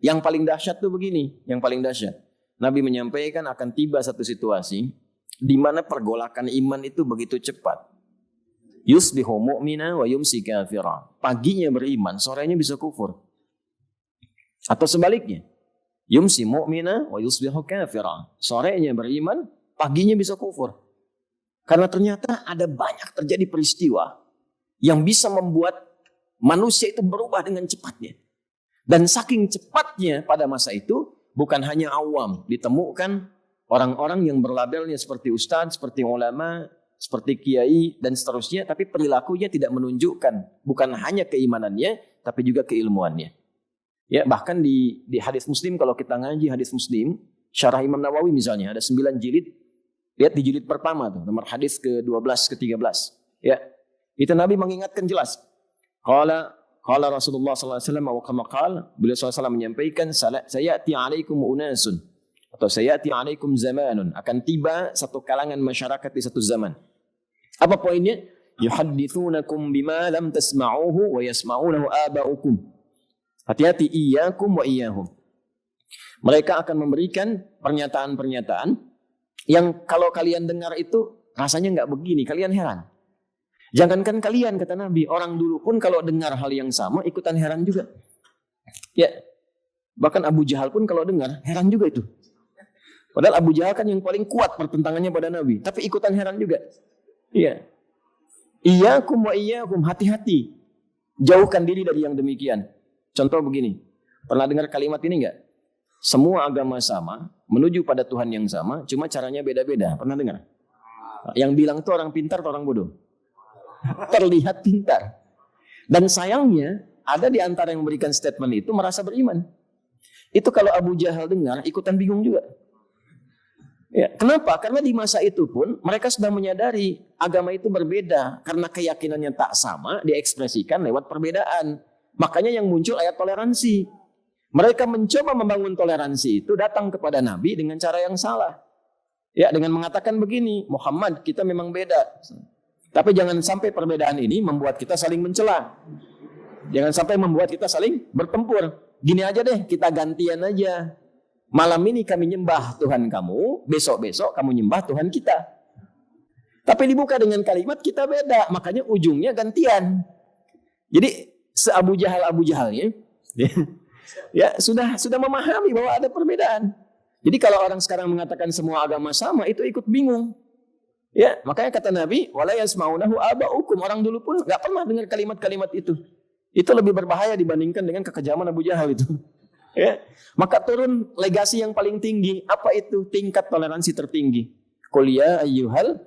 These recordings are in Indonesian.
Yang paling dahsyat tuh begini, yang paling dahsyat. Nabi menyampaikan akan tiba satu situasi di mana pergolakan iman itu begitu cepat. Yusbihu mu'mina wa yumsi kafira. Paginya beriman, sorenya bisa kufur. Atau sebaliknya. Yumsi mu'mina wa yusbihu kafira. Sorenya beriman, paginya bisa kufur. Karena ternyata ada banyak terjadi peristiwa yang bisa membuat manusia itu berubah dengan cepatnya. Dan saking cepatnya pada masa itu, bukan hanya awam. Ditemukan orang-orang yang berlabelnya seperti ustadz, seperti ulama, seperti kiai, dan seterusnya. Tapi perilakunya tidak menunjukkan. Bukan hanya keimanannya, tapi juga keilmuannya. Ya, bahkan di hadis Muslim, kalau kita ngaji hadis Muslim, syarah Imam Nawawi misalnya, ada 9 jilid. Lihat di jilid pertama tuh, nomor hadis ke-12, ke-13. Ya, itu Nabi mengingatkan jelas. Qala Rasulullah SAW wa kama qala, beliau SAW menyampaikan, sayati alaikum unasun, atau sayati alaikum zamanun, akan tiba satu kalangan masyarakat di satu zaman. Apa poinnya? Yuhaddithunakum bima lam tasma'uhu wa yasma'unahu aba'ukum. Hati-hati, iyyakum wa iyyahum. Mereka akan memberikan pernyataan-pernyataan yang kalau kalian dengar itu rasanya nggak begini, kalian heran. Jangankan kalian, kata Nabi, orang dulu pun kalau dengar hal yang sama ikutan heran juga. Ya, bahkan Abu Jahal pun kalau dengar heran juga itu. Padahal Abu Jahal kan yang paling kuat pertentangannya pada Nabi, tapi ikutan heran juga. Iya. Iyyakum wa iyyakum, hati-hati. Jauhkan diri dari yang demikian. Contoh begini, pernah dengar kalimat ini enggak? Semua agama sama, menuju pada Tuhan yang sama, cuma caranya beda-beda. Pernah dengar? Yang bilang itu orang pintar atau orang bodoh? Terlihat pintar. Dan sayangnya, ada di antara yang memberikan statement itu merasa beriman. Itu kalau Abu Jahal dengar, ikutan bingung juga. Ya, kenapa? Karena di masa itu pun mereka sudah menyadari agama itu berbeda. Karena keyakinannya tak sama, diekspresikan lewat perbedaan. Makanya yang muncul ayat toleransi. Mereka mencoba membangun toleransi itu datang kepada Nabi dengan cara yang salah. Ya, dengan mengatakan begini, Muhammad, kita memang beda. Tapi jangan sampai perbedaan ini membuat kita saling mencela. Jangan sampai membuat kita saling bertempur. Gini aja deh, kita gantian aja. Malam ini kami nyembah Tuhan kamu, besok-besok kamu nyembah Tuhan kita. Tapi dibuka dengan kalimat kita beda, makanya ujungnya gantian. Jadi se-Abu Jahalnya, ya sudah memahami bahwa ada perbedaan. Jadi kalau orang sekarang mengatakan semua agama sama, itu ikut bingung. Ya, makanya kata Nabi, wala yasma'unahu aba'ukum. Orang dulu pun enggak pernah dengar kalimat-kalimat itu. Itu lebih berbahaya dibandingkan dengan kekejaman Abu Jahal itu. Ya. Maka turun legasi yang paling tinggi. Apa itu? Tingkat toleransi tertinggi. Qul ya ayyuhal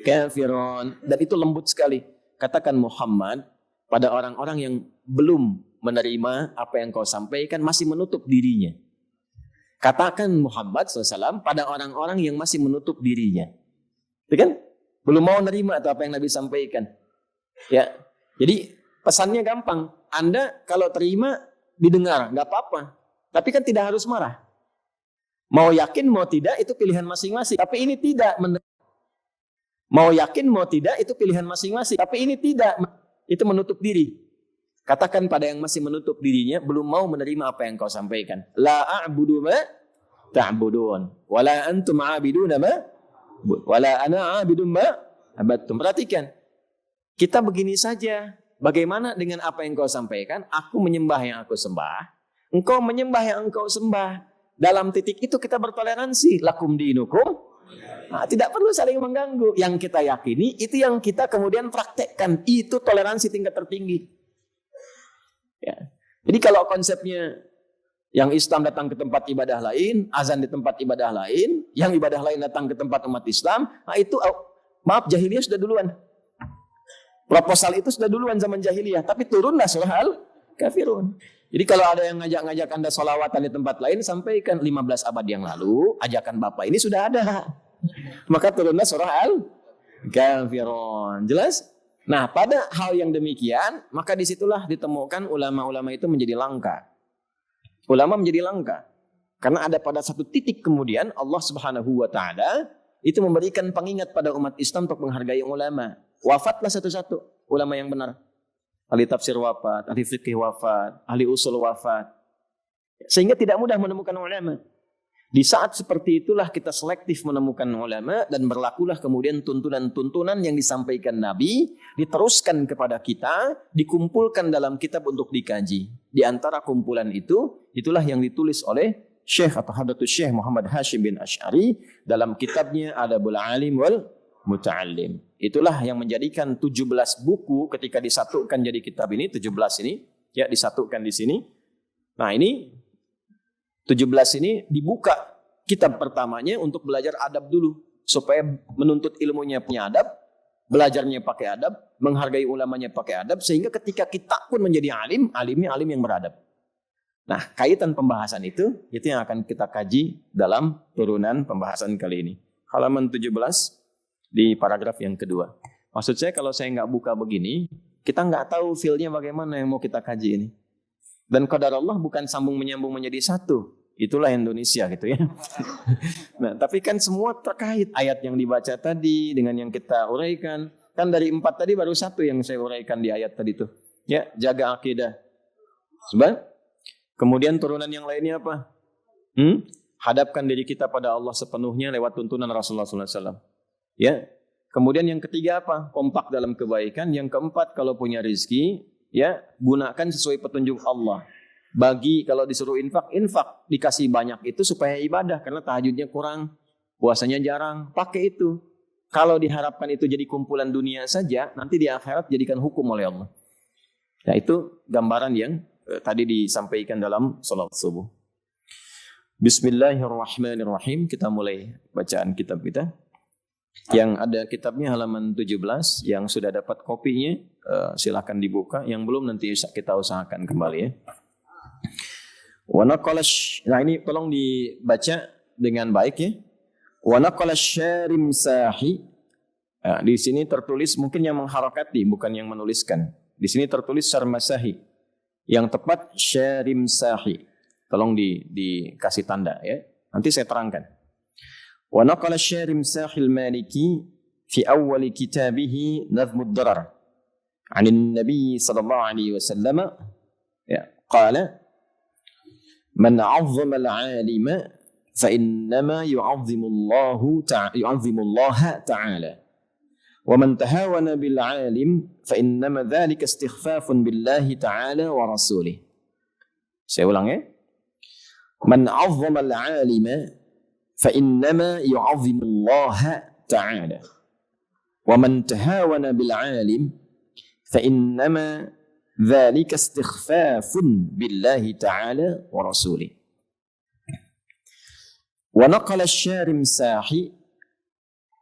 kafirun. Dan itu lembut sekali. Katakan Muhammad pada orang-orang yang belum menerima apa yang kau sampaikan, masih menutup dirinya. Katakan Muhammad SAW pada orang-orang yang masih menutup dirinya. Itu kan? Belum mau nerima atau apa yang Nabi sampaikan. Ya. Jadi pesannya gampang. Anda kalau terima didengar, nggak apa-apa. Tapi kan tidak harus marah. Mau yakin mau tidak itu pilihan masing-masing. Tapi ini tidak. Mau yakin mau tidak itu pilihan masing-masing. Tapi ini tidak. Itu menutup diri. Katakan pada yang masih menutup dirinya, belum mau menerima apa yang kau sampaikan. La a'budu ma ta'budun. Wala antum a'biduna ma wala ana a'bidun ma abattum. Perhatikan. Kita begini saja. Bagaimana dengan apa yang kau sampaikan? Aku menyembah yang aku sembah. Engkau menyembah yang engkau sembah. Dalam titik itu kita bertoleransi. Lakum dinukum. Nah, tidak perlu saling mengganggu. Yang kita yakini, itu yang kita kemudian praktekkan. Itu toleransi tingkat tertinggi. Ya. Jadi kalau konsepnya yang Islam datang ke tempat ibadah lain, azan di tempat ibadah lain, yang ibadah lain datang ke tempat umat Islam, nah itu maaf jahiliyah sudah duluan. Proposal itu sudah duluan zaman jahiliyah, tapi turunlah surah Al-Kafirun. Jadi kalau ada yang ngajak-ngajak Anda sholawatan di tempat lain, sampaikan 15 abad yang lalu, ajakan Bapak ini sudah ada. Maka turunlah surah Al-Kafirun. Jelas? Nah, pada hal yang demikian, maka disitulah ditemukan ulama-ulama itu menjadi langka. Ulama menjadi langka. Karena ada pada satu titik kemudian Allah Subhanahu wa Ta'ala itu memberikan pengingat pada umat Islam untuk menghargai ulama. Wafatlah satu-satu ulama yang benar. Ahli tafsir wafat, ahli fikih wafat, ahli usul wafat. Sehingga tidak mudah menemukan ulama. Di saat seperti itulah kita selektif menemukan ulama dan berlakulah kemudian tuntunan-tuntunan yang disampaikan Nabi diteruskan kepada kita, dikumpulkan dalam kitab untuk dikaji. Di antara kumpulan itu, itulah yang ditulis oleh Syekh atau Hadratus Syekh Muhammad Hashim bin Asy'ari dalam kitabnya Adabul Alim wal Muta'allim. Itulah yang menjadikan 17 buku ketika disatukan jadi kitab ini, 17 ini ya disatukan di sini. Nah, ini 17 ini dibuka kitab pertamanya untuk belajar adab dulu. Supaya menuntut ilmunya punya adab, belajarnya pakai adab, menghargai ulamanya pakai adab, sehingga ketika kita pun menjadi alim, alimnya alim yang beradab. Nah, kaitan pembahasan itu yang akan kita kaji dalam turunan pembahasan kali ini. Halaman 17 di paragraf yang kedua. Maksud saya kalau saya nggak buka begini, kita nggak tahu feel-nya bagaimana yang mau kita kaji ini. Dan qadar Allah bukan sambung menyambung menjadi satu. Itulah Indonesia gitu ya. Nah, tapi kan semua terkait ayat yang dibaca tadi dengan yang kita uraikan. Kan dari 4 tadi baru 1 yang saya uraikan di ayat tadi tuh. Ya, jaga akidah. Sebab kemudian turunan yang lainnya apa? Hadapkan diri kita pada Allah sepenuhnya lewat tuntunan Rasulullah SAW. Ya. Kemudian yang ketiga apa? Kompak dalam kebaikan. Yang keempat, kalau punya rezeki, ya, gunakan sesuai petunjuk Allah. Bagi kalau disuruh infak, dikasih banyak itu supaya ibadah karena tahajudnya kurang, puasanya jarang, pakai itu. Kalau diharapkan itu jadi kumpulan dunia saja, nanti di akhirat jadikan hukum oleh Allah. Nah, itu gambaran yang tadi disampaikan dalam salat subuh. Bismillahirrahmanirrahim. Kita mulai bacaan kitab kita. Yang ada kitabnya halaman 17, yang sudah dapat kopinya silakan dibuka, yang belum nanti kita usahakan kembali ya. Nah, ini tolong dibaca dengan baik ya. Wa naqala Syarimsahi. Nah, di sini tertulis mungkin yang mengharakati bukan yang menuliskan. Di sini tertulis Syarmasahi. Yang tepat Syarimsahi. Tolong dikasih tanda ya. Nanti saya terangkan. Wa naqala Syarimsahi al-Maliki fi awal kitabih Nazmud Darar 'an Nabi sallallahu alaihi wasallam ya qala man 'azzama al-'alima fa innama yu'azzimu Allah ta'ala wa man tahawana bil 'alim fa innama dhalika istighfafun billahi ta'ala wa rasulih. Saya ulang ya. Man 'azzama al-'alima fa innama yu'azzimu Allah ta'ala wa man tahawana bil 'alim fa innama ذلك استخفاف بالله تعالى ورسوله. ونقل الشارمساحي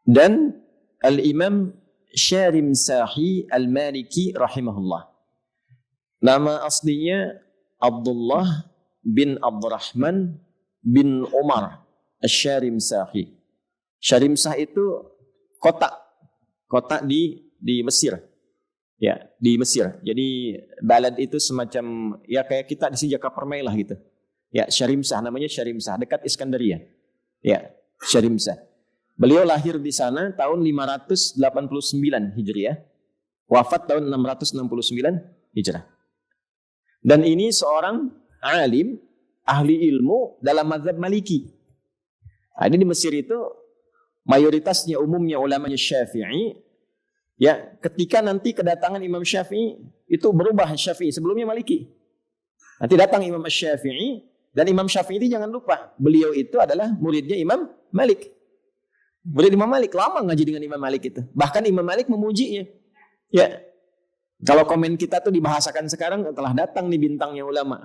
dan Al-Imam Syarimsahi Al-Maliki rahimahullah. Nama aslinya Abdullah bin Abdurrahman bin Umar Asy-Syarimsahi. Syarimsah itu kota di Mesir. Ya, di Mesir. Jadi balad itu semacam ya kayak kita di sini Jakarta Permai lah gitu. Ya, Syarimsah namanya Syarimsah dekat Iskandaria. Ya, Syarimsah. Beliau lahir di sana tahun 589 Hijriah. Wafat tahun 669 Hijrah. Dan ini seorang alim, ahli ilmu dalam mazhab Maliki. Nah, ini di Mesir itu mayoritasnya umumnya ulamanya Syafi'i. Ya, ketika nanti kedatangan Imam Syafi'i itu berubah Syafi'i, sebelumnya Maliki. Nanti datang Imam Syafi'i dan Imam Syafi'i itu jangan lupa, beliau itu adalah muridnya Imam Malik. Murid Imam Malik, lama ngaji dengan Imam Malik itu. Bahkan Imam Malik memujinya. Ya. Kalau komen kita tuh dibahasakan sekarang telah datang nih bintangnya ulama.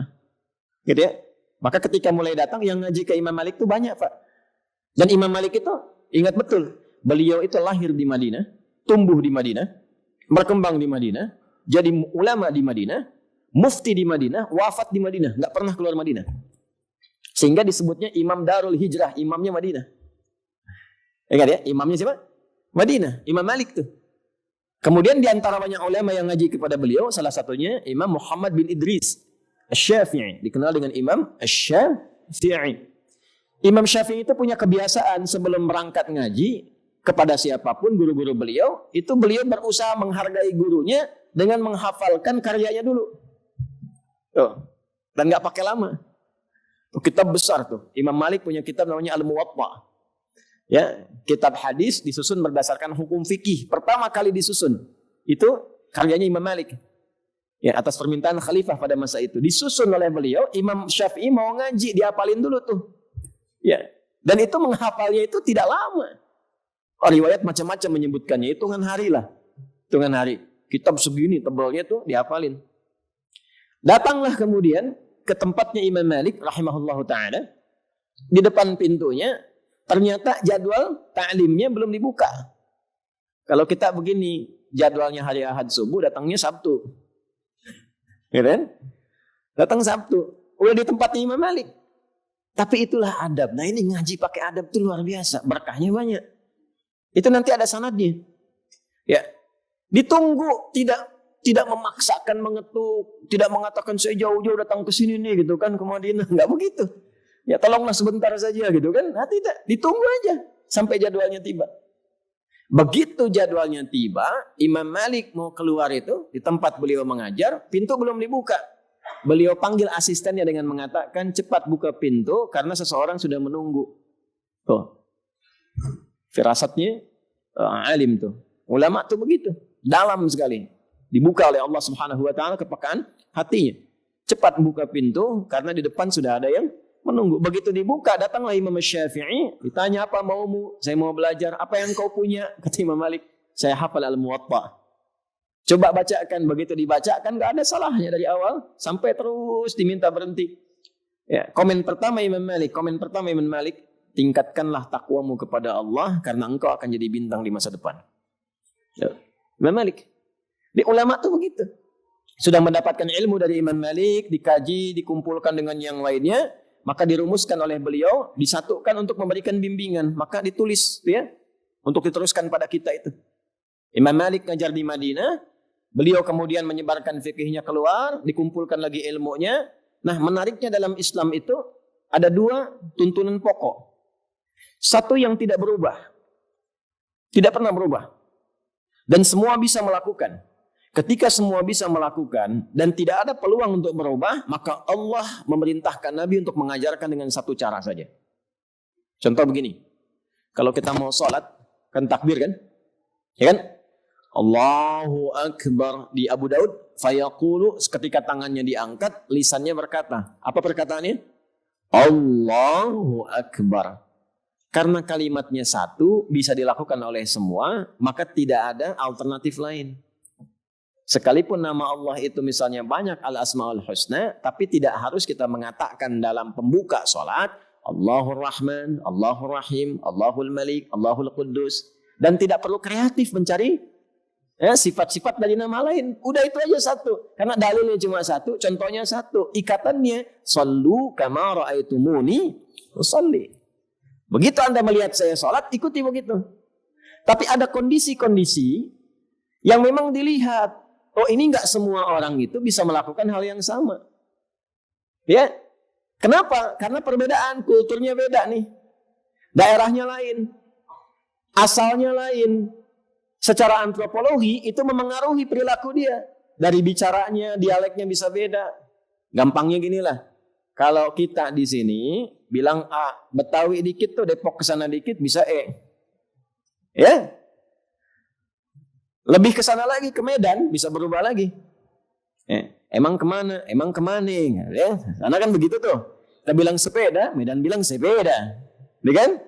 Gitu ya. Maka ketika mulai datang yang ngaji ke Imam Malik itu banyak, Pak. Dan Imam Malik itu ingat betul, beliau itu lahir di Madinah, tumbuh di Madinah, berkembang di Madinah, jadi ulama di Madinah, mufti di Madinah, wafat di Madinah, nggak pernah keluar Madinah. Sehingga disebutnya Imam Darul Hijrah, imamnya Madinah. Ingat ya, imamnya siapa? Madinah, Imam Malik tuh. Kemudian di antara banyak ulama yang ngaji kepada beliau, salah satunya Imam Muhammad bin Idris Asy-Syafi'i, dikenal dengan Imam Asy-Syafi'i. Imam Syafi'i itu punya kebiasaan sebelum berangkat ngaji, kepada siapapun guru-guru beliau, itu beliau berusaha menghargai gurunya dengan menghafalkan karyanya dulu. Tuh. Dan nggak pakai lama. Kitab besar tuh. Imam Malik punya kitab namanya Al-Muwatta. Ya, kitab hadis disusun berdasarkan hukum fikih. Pertama kali disusun itu karyanya Imam Malik. Ya, atas permintaan khalifah pada masa itu. Disusun oleh beliau, Imam Syafi'i mau ngaji, diapalin dulu tuh. Ya, dan itu menghafalnya itu tidak lama. Riwayat macam-macam menyebutkannya, hitungan hari lah. Hitungan hari. Kitab segini tebalnya tuh dihafalin. Datanglah kemudian ke tempatnya Imam Malik rahimahullahu ta'ala. Di depan pintunya ternyata jadwal ta'limnya belum dibuka. Kalau kita begini, jadwalnya hari Ahad subuh, datangnya Sabtu. Ya kan? Datang Sabtu. Udah di tempatnya Imam Malik. Tapi itulah adab. Nah ini ngaji pakai adab itu luar biasa. Berkahnya banyak. Itu nanti ada sanadnya. Ya. Ditunggu, tidak memaksakan mengetuk, tidak mengatakan saya jauh-jauh datang ke sini nih gitu kan ke Madinah, enggak begitu. Ya tolonglah sebentar saja gitu kan. Nah tidak, ditunggu aja sampai jadwalnya tiba. Begitu jadwalnya tiba, Imam Malik mau keluar itu di tempat beliau mengajar, pintu belum dibuka. Beliau panggil asistennya dengan mengatakan cepat buka pintu karena seseorang sudah menunggu. Tuh. Firasatnya alim tuh. Ulama tuh begitu, dalam sekali. Dibuka oleh Allah Subhanahu wa taala kepekaan hatinya. Cepat buka pintu karena di depan sudah ada yang menunggu. Begitu dibuka, datanglah Imam Syafi'i, ditanya apa maumu? Saya mau belajar. Apa yang kau punya? Kata Imam Malik, saya hafal Al-Muwatta. Coba bacakan. Begitu dibacakan, gak ada salahnya dari awal sampai terus diminta berhenti. Ya, komen pertama Imam Malik, tingkatkanlah takwamu kepada Allah karena engkau akan jadi bintang di masa depan. Ya. Imam Malik. Di ulama tuh begitu. Sudah mendapatkan ilmu dari Imam Malik, dikaji, dikumpulkan dengan yang lainnya, maka dirumuskan oleh beliau, disatukan untuk memberikan bimbingan, maka ditulis ya, untuk diteruskan pada kita itu. Imam Malik ngajar di Madinah, beliau kemudian menyebarkan fikihnya keluar, dikumpulkan lagi ilmunya. Nah, menariknya dalam Islam itu ada dua tuntunan pokok. Satu yang tidak berubah. Tidak pernah berubah. Dan semua bisa melakukan. Ketika semua bisa melakukan dan tidak ada peluang untuk berubah, maka Allah memerintahkan Nabi untuk mengajarkan dengan satu cara saja. Contoh begini, kalau kita mau sholat, kan takbir kan? Ya kan? Allahu Akbar di Abu Daud, fayaqulu, ketika tangannya diangkat, lisannya berkata, apa perkataannya? Allahu Akbar. Karena kalimatnya satu, bisa dilakukan oleh semua, maka tidak ada alternatif lain. Sekalipun nama Allah itu misalnya banyak al-asma'ul husna, tapi tidak harus kita mengatakan dalam pembuka sholat, Allahur Rahman, Allahur Rahim, Allahul Malik, Allahul Quddus. Dan tidak perlu kreatif mencari sifat-sifat dari nama lain. Udah itu aja satu. Karena dalilnya cuma satu, contohnya satu. Ikatannya, Sallu kama ra'aitumuni usalli. Begitu Anda melihat saya sholat, ikuti begitu. Tapi ada kondisi-kondisi yang memang dilihat. Oh ini enggak semua orang itu bisa melakukan hal yang sama. Ya, kenapa? Karena perbedaan, kulturnya beda nih. Daerahnya lain. Asalnya lain. Secara antropologi itu memengaruhi perilaku dia. Dari bicaranya, dialeknya bisa beda. Gampangnya ginilah. Kalau kita di sini bilang A, Betawi dikit tuh, Depok kesana dikit bisa E. Ya. Lebih ke sana lagi, ke Medan, bisa berubah lagi. Emang kemana? Emang kemana? Ya, karena kan begitu tuh. Kita bilang sepeda, Medan bilang sepeda. Ya kan?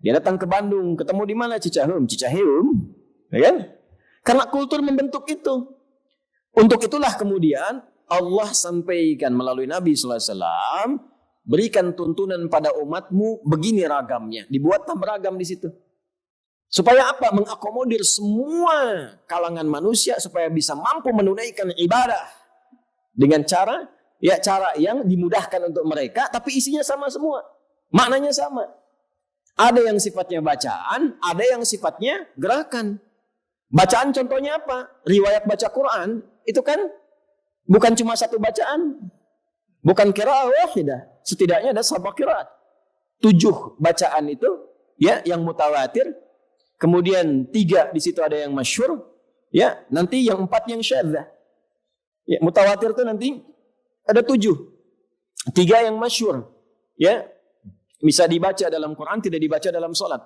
Dia datang ke Bandung, ketemu di mana? Cicaheum. Ya kan? Karena kultur membentuk itu. Untuk itulah kemudian Allah sampaikan melalui Nabi SAW, berikan tuntunan pada umatmu, begini ragamnya. Dibuatlah beragam di situ. Supaya apa? Mengakomodir semua kalangan manusia supaya bisa mampu menunaikan ibadah dengan cara yang dimudahkan untuk mereka, tapi isinya sama semua, maknanya sama. Ada yang sifatnya bacaan, ada yang sifatnya gerakan. Bacaan contohnya apa? Riwayat baca Quran itu kan bukan cuma satu bacaan, bukan qiraah wahidah, setidaknya ada sab'a qiraat. 7 bacaan itu ya yang mutawatir. Kemudian 3 di situ ada yang masyhur, ya nanti yang 4 yang syadzah. Ya, mutawatir itu nanti ada 7, 3 yang masyhur, ya bisa dibaca dalam Quran, tidak dibaca dalam sholat.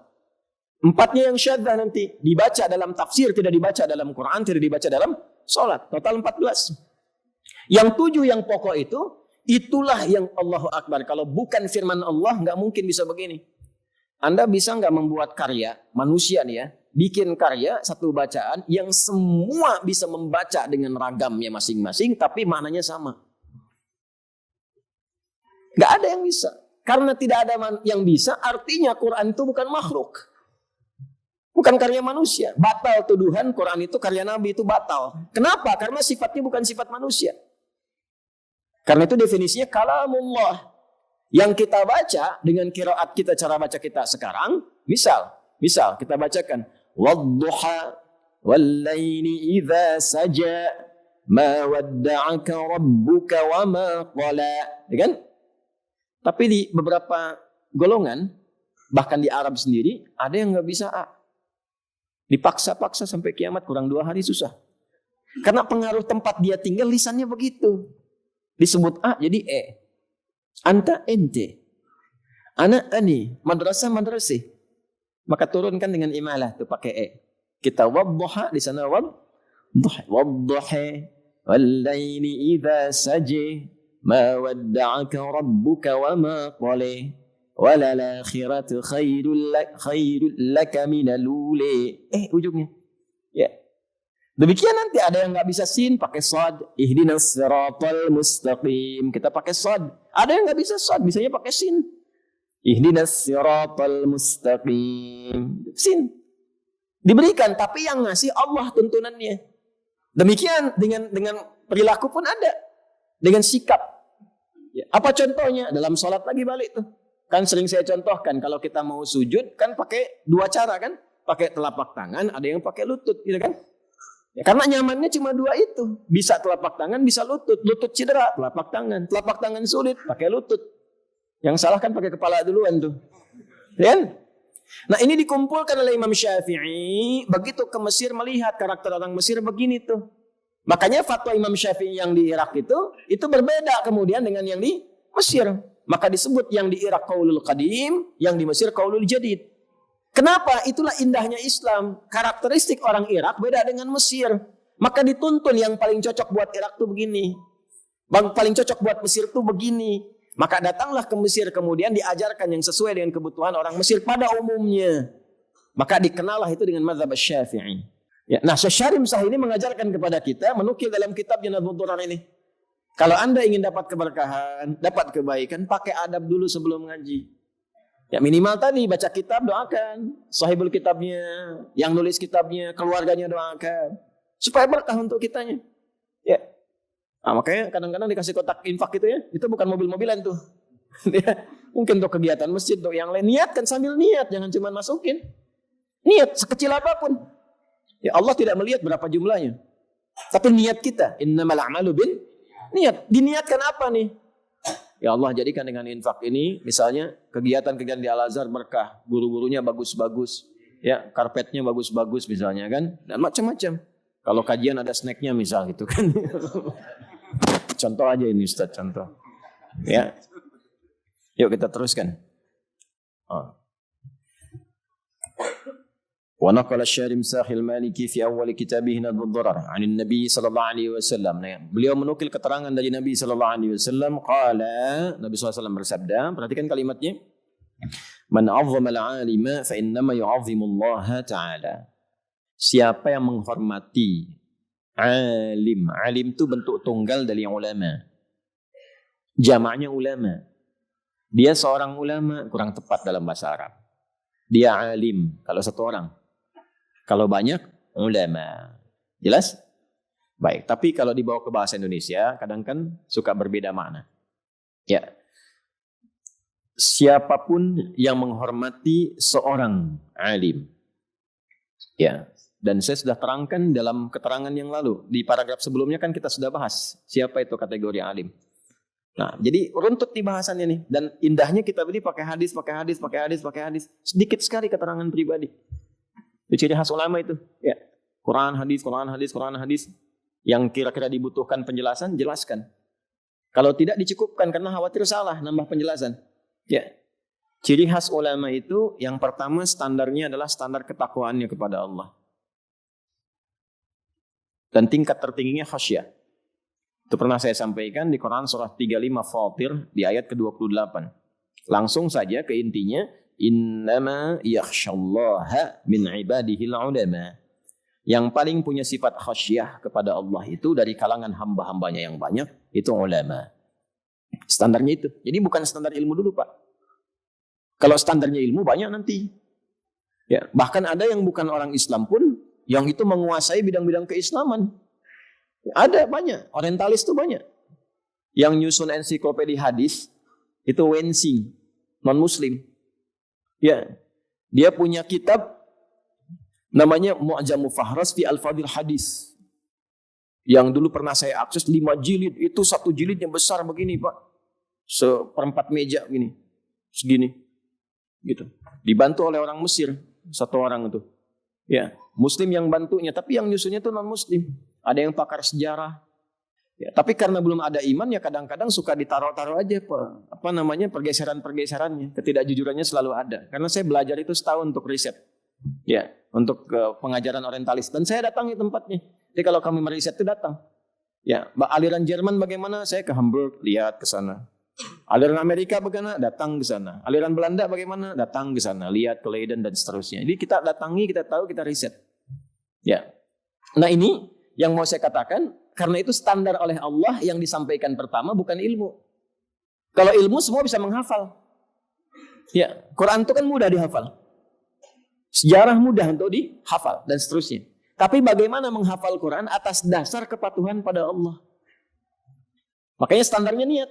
4-nya yang syadzah nanti dibaca dalam tafsir, tidak dibaca dalam Quran, tidak dibaca dalam sholat. Total 14. Yang 7 yang pokok itu, itulah yang Allahu Akbar. Kalau bukan firman Allah, nggak mungkin bisa begini. Anda bisa nggak membuat karya, manusia nih ya, bikin karya satu bacaan yang semua bisa membaca dengan ragamnya masing-masing, tapi maknanya sama. Nggak ada yang bisa. Karena tidak ada yang bisa, artinya Quran itu bukan makhluk. Bukan karya manusia. Batal tuduhan Quran itu karya Nabi, itu batal. Kenapa? Karena sifatnya bukan sifat manusia. Karena itu definisinya kalamullah. Yang kita baca dengan qiraat kita, cara baca kita sekarang, misal kita bacakan wadduha wallaili idza saja ma wadda'aka rabbuka wa ma qala. Ya kan? Tapi di beberapa golongan, bahkan di Arab sendiri, ada yang nggak bisa A. Dipaksa-paksa sampai kiamat, kurang 2 hari susah. Karena pengaruh tempat dia tinggal, lisannya begitu. Disebut A jadi E. Anta ente. Ana ani. Madrasah madrasih. Maka turunkan dengan imalah tuh pakai E. Kita wadduha di sana wadduha. Wadduha wallaili idza saji ma wadda'aka rabbuka wa ma qala wala al-akhiratu khairul laka minal uli. Ujungnya. Ya. Demikian nanti ada yang nggak bisa sin pakai shad. Ihdinas siratal mustaqim. Kita pakai shad. Ada yang nggak bisa shad, bisanya pakai sin. Ihdinas siratal mustaqim. Sin. Diberikan, tapi yang ngasih Allah tuntunannya. Demikian dengan perilaku pun ada. Dengan sikap. Ya. Apa contohnya? Dalam sholat lagi balik tuh. Kan sering saya contohkan, kalau kita mau sujud kan pakai 2 cara kan. Pakai telapak tangan, ada yang pakai lutut gitu kan. Ya, karena nyamannya cuma 2 itu. Bisa telapak tangan, bisa lutut. Lutut cedera, telapak tangan. Telapak tangan sulit, pakai lutut. Yang salah kan pakai kepala duluan tuh. Ya? Nah ini dikumpulkan oleh Imam Syafi'i. Begitu ke Mesir melihat karakter orang Mesir begini tuh. Makanya fatwa Imam Syafi'i yang di Irak itu berbeda kemudian dengan yang di Mesir. Maka disebut yang di Irak qaulul qadim, yang di Mesir qaulul jadid. Kenapa? Itulah indahnya Islam. Karakteristik orang Irak beda dengan Mesir. Maka dituntun yang paling cocok buat Irak tuh begini. Paling cocok buat Mesir tuh begini. Maka datanglah ke Mesir kemudian diajarkan yang sesuai dengan kebutuhan orang Mesir pada umumnya. Maka dikenallah itu dengan mazhab Syafi'i. Ya, nah, Syekh Sah ini mengajarkan kepada kita, menukil dalam kitabnya Nadhul Durar ini. Kalau Anda ingin dapat keberkahan, dapat kebaikan, pakai adab dulu sebelum ngaji. Ya minimal tadi baca kitab doakan, sahibul kitabnya, yang nulis kitabnya, keluarganya doakan, supaya berkah untuk kitanya. Ya, nah, makanya kadang-kadang dikasih kotak infak gitu ya, itu bukan mobil-mobilan tuh. Ya, mungkin untuk kegiatan masjid, untuk yang lain, niatkan sambil niat, jangan cuma masukin. Niat sekecil apapun. Ya Allah tidak melihat berapa jumlahnya, tapi niat kita, innamal a'malu bin niat. Diniatkan apa nih? Ya Allah jadikan dengan infak ini, misalnya kegiatan-kegiatan di Al-Azhar berkah, guru-gurunya bagus-bagus, ya karpetnya bagus-bagus misalnya kan, dan macam-macam. Kalau kajian ada snacknya misal gitu kan. Contoh aja ini Ustaz, contoh. Ya, yuk kita teruskan. ونقل الشارم ساخي المالكي في أول كتابه نظم الضرر عن النبي صلى الله عليه وسلم. Beliau menukil keterangan dari Nabi sallallahu alaihi wasallam, qala, Nabi sallallahu alaihi wasallam bersabda, perhatikan kalimatnya. Man 'azzama al-'alima fa innama yu'azzimu Allah ta'ala. Siapa yang menghormati alim. Alim itu bentuk tunggal dari ulama. Jamaknya ulama. Dia seorang ulama, kurang tepat dalam bahasa Arab. Dia alim kalau satu orang. Kalau banyak, ulama. Jelas? Baik, tapi kalau dibawa ke bahasa Indonesia, kadang kan suka berbeda makna. Ya. Siapapun yang menghormati seorang alim. Ya. Dan saya sudah terangkan dalam keterangan yang lalu. Di paragraf sebelumnya kan kita sudah bahas. Siapa itu kategori alim. Nah, jadi runtut di bahasannya nih. Dan indahnya kita beli pakai hadis. Sedikit sekali keterangan pribadi. Itu ciri khas ulama itu. Ya. Quran, hadis. Yang kira-kira dibutuhkan penjelasan, jelaskan. Kalau tidak dicukupkan karena khawatir salah, nambah penjelasan. Ya. Ciri khas ulama itu yang pertama standarnya adalah standar ketakwaannya kepada Allah. Dan tingkat tertingginya khasyah. Itu pernah saya sampaikan di Quran surah 35 Fatir di ayat ke-28. Langsung saja ke intinya, innama yakhsyallaha min ibadihil ulama. Yang paling punya sifat khasyah kepada Allah itu dari kalangan hamba-hambanya yang banyak, itu ulama. Standarnya itu. Jadi bukan standar ilmu dulu, Pak. Kalau standarnya ilmu banyak nanti. Ya, bahkan ada yang bukan orang Islam pun yang itu menguasai bidang-bidang keislaman. Ada banyak, orientalis itu banyak. Yang nyusun ensiklopedia hadis itu Wensing, non-muslim. Ya, dia punya kitab namanya Mu'jamu Fahras fi Al-Fadil Hadis. Yang dulu pernah saya akses 5 jilid, itu satu jilidnya besar begini, Pak. Seperempat meja begini. Segini. Gitu. Dibantu oleh orang Mesir, satu orang itu. Ya, muslim yang bantunya, tapi yang nyusunnya itu non-muslim. Ada yang pakar sejarah. Ya, tapi karena belum ada iman ya kadang-kadang suka ditaruh-taruh aja pergeseran-pergeserannya, ketidakjujurannya selalu ada. Karena saya belajar itu setahun untuk riset. Ya, untuk pengajaran orientalis dan saya datangi tempatnya. Jadi kalau kami meriset itu datang. Ya, aliran Jerman bagaimana? Saya ke Hamburg, lihat ke sana. Aliran Amerika bagaimana? Datang ke sana. Aliran Belanda bagaimana? Datang ke sana, lihat ke Leiden dan seterusnya. Jadi kita datangi, kita tahu, kita riset. Ya. Nah, ini yang mau saya katakan, karena itu standar oleh Allah yang disampaikan pertama bukan ilmu. Kalau ilmu semua bisa menghafal. Ya, Quran itu kan mudah dihafal. Sejarah mudah untuk dihafal dan seterusnya. Tapi bagaimana menghafal Quran atas dasar kepatuhan pada Allah? Makanya standarnya niat.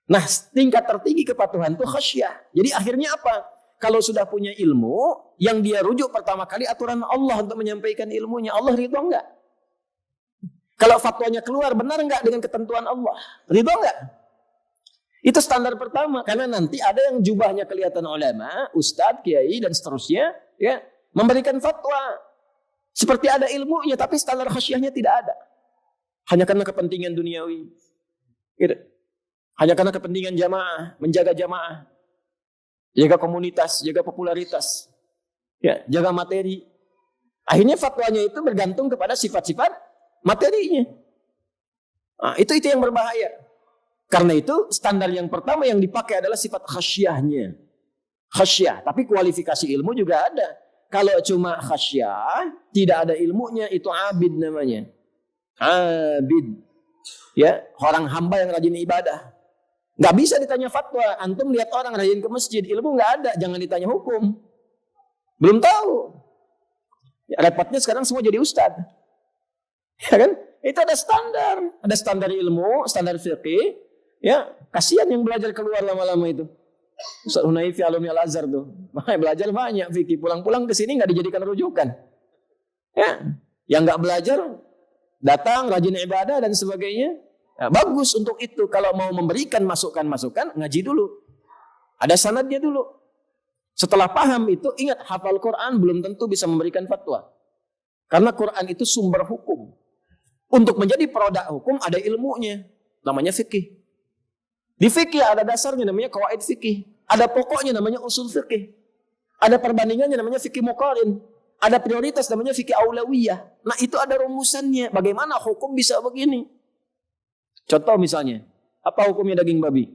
Nah, tingkat tertinggi kepatuhan itu khasyah. Jadi akhirnya apa? Kalau sudah punya ilmu, yang dia rujuk pertama kali aturan Allah untuk menyampaikan ilmunya. Allah ridho enggak? Kalau fatwanya keluar, benar enggak dengan ketentuan Allah? Ridho enggak? Itu standar pertama. Karena nanti ada yang jubahnya kelihatan ulama, ustadz, kiai, dan seterusnya. Ya, memberikan fatwa. Seperti ada ilmunya, tapi standar khasyahnya tidak ada. Hanya karena kepentingan duniawi. Gitu. Hanya karena kepentingan jamaah, menjaga jamaah, jaga komunitas, jaga popularitas, ya, jaga materi. Akhirnya fatwanya itu bergantung kepada sifat-sifat materinya. Nah, itu yang berbahaya. Karena itu standar yang pertama yang dipakai adalah sifat khasyahnya. Khasyah, tapi kualifikasi ilmu juga ada. Kalau cuma khasyah, tidak ada ilmunya, itu abid namanya. Abid. Ya, orang hamba yang rajin ibadah. Gak bisa ditanya fatwa. Antum lihat orang rajin ke masjid, ilmu gak ada, jangan ditanya hukum. Belum tahu. Ya, repotnya sekarang semua jadi ustadz. Ya kan? Itu ada standar ilmu, standar fiqih. Ya, kasihan yang belajar keluar lama-lama itu. Ustaz Hunayfi alumni Al-Azhar tuh. Makanya belajar banyak fikih, pulang-pulang ke sini gak dijadikan rujukan. Ya, yang gak belajar datang rajin ibadah dan sebagainya. Nah, bagus untuk itu. Kalau mau memberikan masukan-masukan, ngaji dulu. Ada sanadnya dulu. Setelah paham itu, ingat hafal Quran belum tentu bisa memberikan fatwa. Karena Quran itu sumber hukum. Untuk menjadi produk hukum ada ilmunya. Namanya fikih. Di fikih ada dasarnya namanya qawaid fikih. Ada pokoknya namanya usul fikih. Ada perbandingannya namanya fikih muqarin. Ada prioritas namanya fikih aulawiyah. Nah, itu ada rumusannya. Bagaimana hukum bisa begini? Contoh misalnya, apa hukumnya daging babi?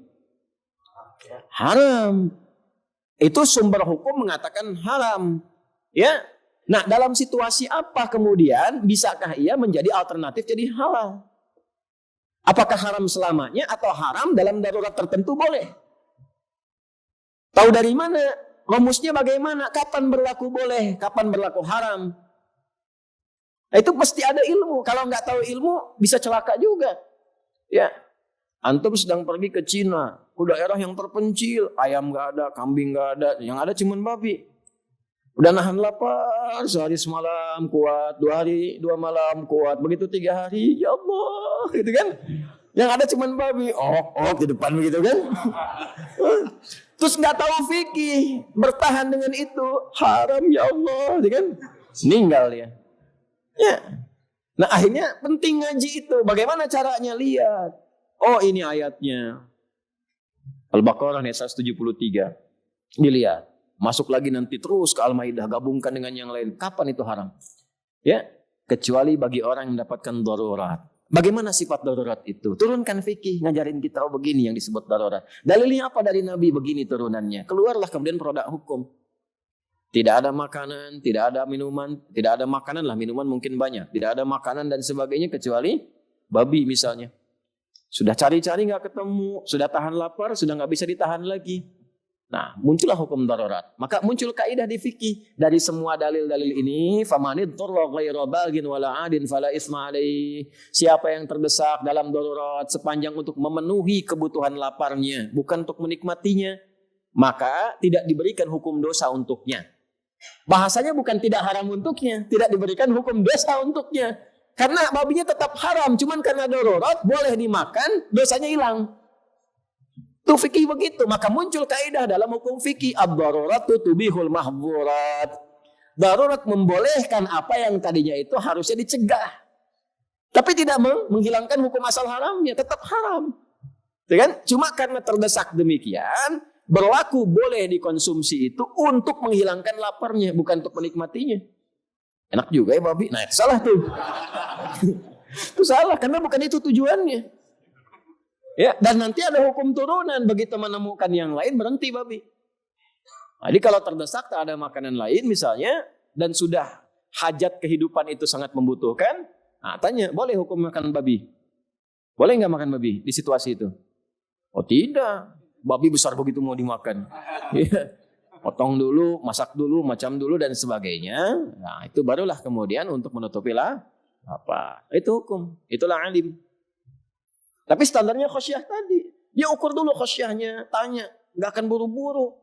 Haram. Itu sumber hukum mengatakan haram. Ya. Nah, dalam situasi apa kemudian bisakah ia menjadi alternatif jadi halal? Apakah haram selamanya atau haram dalam darurat tertentu boleh? Tahu dari mana? Rumusnya bagaimana? Kapan berlaku boleh? Kapan berlaku haram? Nah, itu pasti ada ilmu. Kalau nggak tahu ilmu bisa celaka juga. Ya, antum sedang pergi ke Cina, ke daerah yang terpencil, ayam nggak ada, kambing nggak ada, yang ada cuma babi. Udah nahan lapar, sehari semalam kuat, 2 hari 2 malam kuat, begitu 3 hari, ya Allah, gitu kan? Yang ada cuma babi, di depan begitu kan? Terus nggak tahu fikih, bertahan dengan itu, haram ya Allah, gitu kan? Meninggal dia. Ya. Nah, akhirnya penting ngaji itu. Bagaimana caranya? Lihat. Oh, ini ayatnya. Al-Baqarah ayat 173. Dilihat. Masuk lagi nanti terus ke Al-Maidah, gabungkan dengan yang lain. Kapan itu haram? Ya, kecuali bagi orang yang mendapatkan darurat. Bagaimana sifat darurat itu? Turunkan fikih, ngajarin kita begini yang disebut darurat. Dalilnya apa dari Nabi? Begini turunannya. Keluarlah kemudian produk hukum. Tidak ada makanan, tidak ada minuman, tidak ada makanan lah, minuman mungkin banyak. Tidak ada makanan dan sebagainya kecuali babi misalnya. Sudah cari-cari nggak ketemu, sudah tahan lapar, sudah nggak bisa ditahan lagi. Nah, muncullah hukum darurat. Maka muncul kaidah di fikih dari semua dalil-dalil ini, famanid darra ghairu baghin wala 'adin fala isma alaihi. Siapa yang terdesak dalam darurat sepanjang untuk memenuhi kebutuhan laparnya, bukan untuk menikmatinya, maka tidak diberikan hukum dosa untuknya. Bahasanya bukan tidak haram untuknya, tidak diberikan hukum dosa untuknya. Karena babinya tetap haram, cuman karena darurat boleh dimakan, dosanya hilang. Itu fikih begitu, maka muncul kaidah dalam hukum fikih, ad-daruratu tubihul mahdzurat. Darurat membolehkan apa yang tadinya itu harusnya dicegah. Tapi tidak menghilangkan hukum asal haramnya, tetap haram. Ya kan? Cuma karena terdesak demikian, berlaku boleh dikonsumsi itu untuk menghilangkan laparnya, bukan untuk menikmatinya. Enak juga ya babi. Nah, itu salah tuh. Itu salah, karena bukan itu tujuannya. Ya, dan nanti ada hukum turunan, begitu menemukan yang lain berhenti babi. Jadi kalau terdesak tak ada makanan lain misalnya, dan sudah hajat kehidupan itu sangat membutuhkan, nah tanya, boleh hukum makan babi? Boleh nggak makan babi di situasi itu? Oh tidak, babi besar begitu mau dimakan. Ya. Potong dulu, masak dulu, macam dulu dan sebagainya. Nah itu barulah kemudian untuk menutupi lah apa? Itu hukum, itulah alim. Tapi standarnya khosyah tadi. Dia ukur dulu khosyahnya, tanya. Nggak akan buru-buru.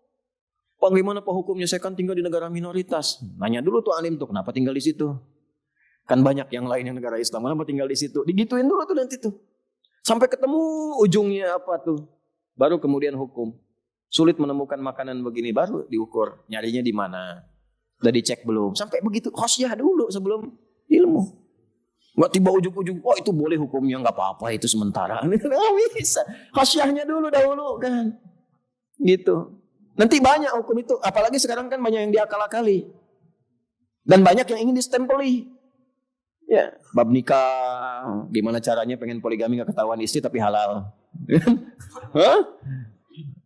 Pak, gimana Pak hukumnya? Saya kan tinggal di negara minoritas. Nanya dulu tuh alim tuh, kenapa tinggal di situ? Kan banyak yang lain yang negara Islam, kenapa tinggal di situ? Digituin dulu tuh nanti tuh. Sampai ketemu ujungnya apa tuh. Baru kemudian hukum. Sulit menemukan makanan begini, baru diukur. Nyarinya di mana? Udah dicek belum? Sampai begitu khosyah dulu sebelum ilmu. Nggak tiba ujung-ujung, oh itu boleh hukumnya, nggak apa-apa itu sementara. Nggak bisa. Khasyahnya dulu kan. Gitu. Nanti banyak hukum itu, apalagi sekarang kan banyak yang diakal-akali. Dan banyak yang ingin distempeli. Ya, bab nikah, gimana caranya pengen poligami nggak ketahuan istri tapi halal.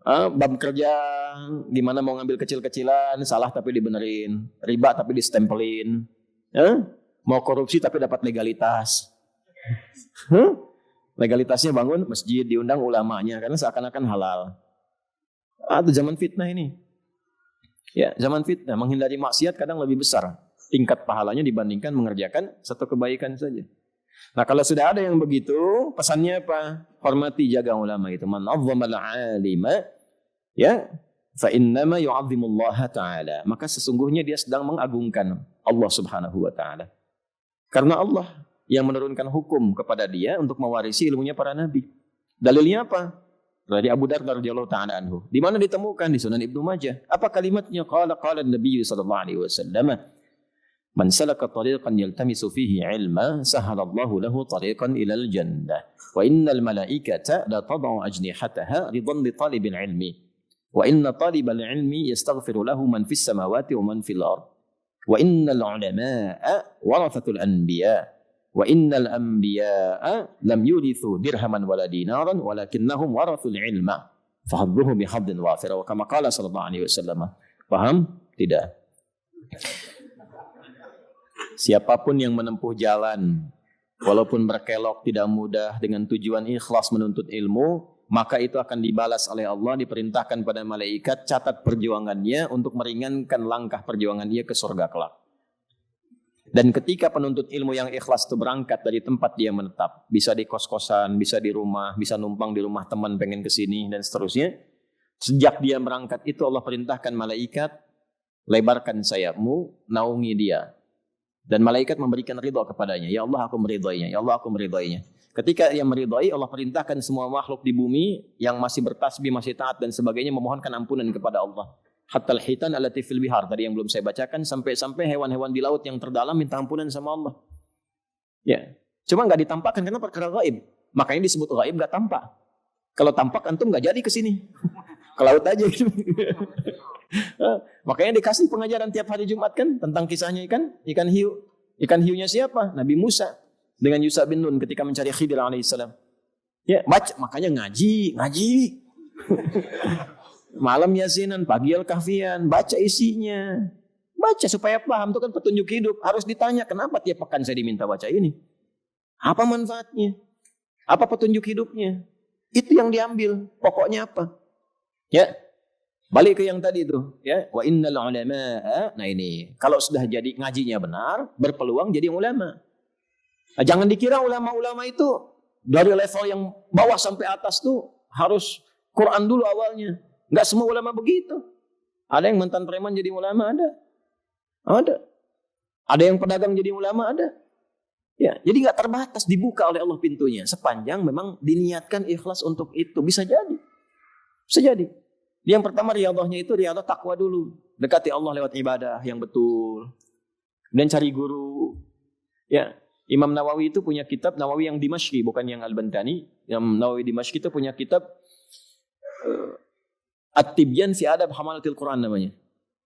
Bab kerja, gimana mau ngambil kecil-kecilan, salah tapi dibenerin. Riba tapi distempelin. Mau korupsi tapi dapat legalitas. Legalitasnya bangun masjid, diundang ulamanya karena seakan-akan halal. Itu zaman fitnah ini. Ya, zaman fitnah, menghindari maksiat kadang lebih besar tingkat pahalanya dibandingkan mengerjakan satu kebaikan saja. Nah, kalau sudah ada yang begitu, pesannya apa? Hormati, jaga ulama itu. Man 'azzamal 'alima, ya, fa innama yu'azzimullaha ta'ala. Maka sesungguhnya dia sedang mengagungkan Allah Subhanahu wa taala. Karena Allah yang menurunkan hukum kepada dia untuk mewarisi ilmunya para nabi. Dalilnya apa? Dari Abu Darda radhiyallahu ta'ala anhu. Di mana ditemukan? Di Sunan Ibnu Majah. Apa kalimatnya? Qala Nabi sallallahu alaihi wasallam, "Man salaka tariqan yaltamisu fihi 'ilma, sahalallahu lahu tariqan ilal jannah. Wa innal malaikata la tad'u ajnihataha ridan li talibil 'ilmi. Wa inna talibal 'ilmi yastaghfiru lahu man fis samawati wa man fil ardh. Wa innal ulama'a warathatul anbiya wa innal anbiya'a lam yurithu dirhaman wala dinaran walakinnahum warathul ilma fahadduhu bihaddin wafir." Wa kama qala sallallahu alaihi wasallam. Paham? Tidak. Siapapun yang menempuh jalan walaupun berkelok tidak mudah dengan tujuan ikhlas menuntut ilmu, maka itu akan dibalas oleh Allah, diperintahkan pada malaikat catat perjuangannya untuk meringankan langkah perjuangannya ke surga kelak. Dan ketika penuntut ilmu yang ikhlas itu berangkat dari tempat dia menetap, bisa di kos-kosan, bisa di rumah, bisa numpang di rumah teman pengen kesini dan seterusnya. Sejak dia berangkat itu Allah perintahkan malaikat, lebarkan sayapmu, naungi dia. Dan malaikat memberikan ridha kepadanya. Ya Allah, aku meridhoinya. Ya Allah, aku meridhoinya. Ketika ia meridhai, Allah perintahkan semua makhluk di bumi yang masih bertasbih, masih taat dan sebagainya memohonkan ampunan kepada Allah. Hatta al-hitan allati fil bihar, tadi yang belum saya bacakan, sampai hewan-hewan di laut yang terdalam minta ampunan sama Allah. Ya, cuma nggak ditampakkan karena perkara gaib. Makanya disebut gaib nggak tampak. Kalau tampak antum nggak jadi ke sini. Ke laut aja gitu. Makanya dikasih pengajaran tiap hari Jumat kan tentang kisahnya ikan hiu. Ikan hiunya siapa? Nabi Musa dengan Yusha bin Nun ketika mencari Khidir alaihissalam. Ya, baca, makanya ngaji. Malam Yasinan, pagi Al-Kahfian, baca isinya. Baca supaya paham, itu kan petunjuk hidup. Harus ditanya, kenapa tiap pekan saya diminta baca ini? Apa manfaatnya? Apa petunjuk hidupnya? Itu yang diambil. Pokoknya apa? Ya, balik ke yang tadi itu. Ya, wa innal ulama. Nah ini, kalau sudah jadi ngajinya benar, berpeluang jadi ulama. Nah, jangan dikira ulama-ulama itu dari level yang bawah sampai atas tuh harus Quran dulu awalnya. Enggak semua ulama begitu. Ada yang mantan preman jadi ulama, ada. Ada yang pedagang jadi ulama, ada. Ya, jadi nggak terbatas, dibuka oleh Allah pintunya. Sepanjang memang diniatkan ikhlas untuk itu. Bisa jadi. Yang pertama riyadhahnya itu riyadhah takwa dulu. Dekati Allah lewat ibadah yang betul. Dan cari guru. Ya, Imam Nawawi itu punya kitab, Nawawi yang Dimashqi, bukan yang Al-Bantani. Yang Nawawi Dimashqi itu punya kitab At-Tibyan fi Adab Hamalatil Quran namanya.